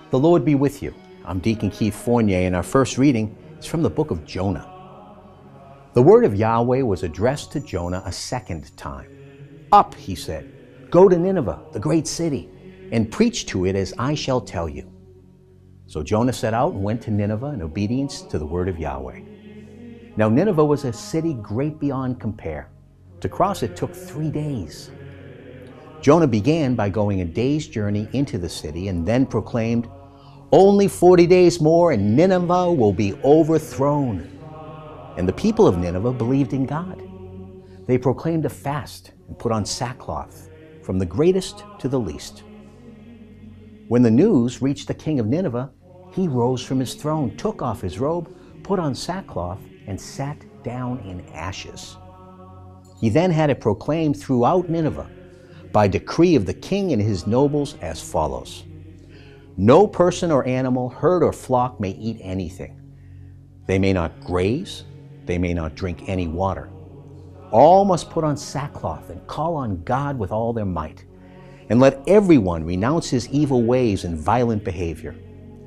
The Lord be with you. I'm Deacon Keith Fournier, and our first reading is from the book of Jonah. The word of Yahweh was addressed to Jonah a second time. Up, he said, go to Nineveh, the great city, and preach to it as I shall tell you. So Jonah set out and went to Nineveh in obedience to the word of Yahweh. Now Nineveh was a city great beyond compare. To cross it took 3 days. Jonah began by going a day's journey into the city and then proclaimed, only 40 days more and Nineveh will be overthrown. And the people of Nineveh believed in God. They proclaimed a fast and put on sackcloth, from the greatest to the least. When the news reached the king of Nineveh, he rose from his throne, took off his robe, put on sackcloth, and sat down in ashes. He then had it proclaimed throughout Nineveh, by decree of the king and his nobles, as follows. No person or animal, herd or flock may eat anything. They may not graze, they may not drink any water. All must put on sackcloth and call on God with all their might. And let everyone renounce his evil ways and violent behavior.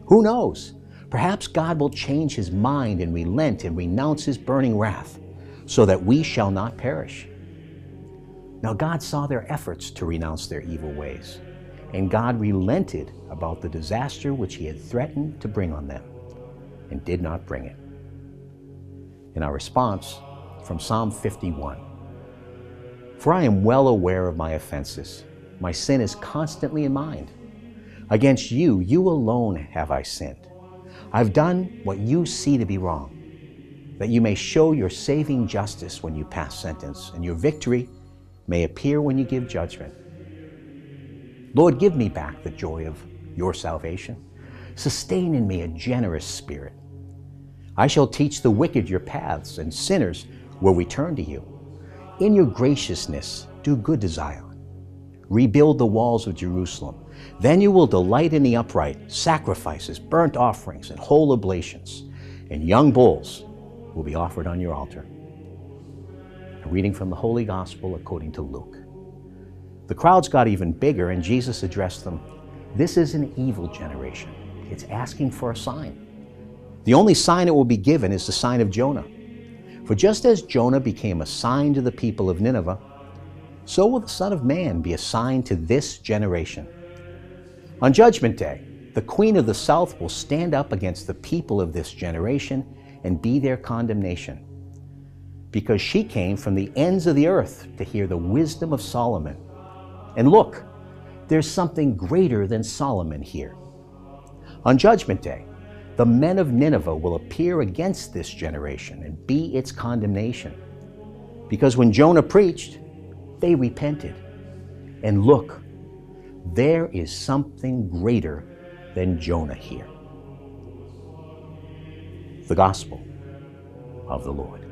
Who knows? Perhaps God will change his mind and relent and renounce his burning wrath, so that we shall not perish. Now God saw their efforts to renounce their evil ways, and God relented about the disaster which he had threatened to bring on them, and did not bring it. In our response, from Psalm 51, for I am well aware of my offenses. My sin is constantly in mind. Against you, you alone have I sinned. I've done what you see to be wrong, that you may show your saving justice when you pass sentence, and your victory may appear when you give judgment. Lord, give me back the joy of your salvation. Sustain in me a generous spirit. I shall teach the wicked your paths, and sinners will return to you. In your graciousness, do good to Zion. Rebuild the walls of Jerusalem. Then you will delight in the upright, sacrifices, burnt offerings, and whole oblations, and young bulls will be offered on your altar. A reading from the Holy Gospel according to Luke. The crowds got even bigger, and Jesus addressed them. This is an evil generation. It's asking for a sign. The only sign it will be given is the sign of Jonah. For just as Jonah became a sign to the people of Nineveh, so will the Son of Man be a sign to this generation. On Judgment Day, the Queen of the South will stand up against the people of this generation and be their condemnation, because she came from the ends of the earth to hear the wisdom of Solomon. And look, there's something greater than Solomon here. On Judgment Day, the men of Nineveh will appear against this generation and be its condemnation, because when Jonah preached, they repented. And look, there is something greater than Jonah here. The Gospel of the Lord.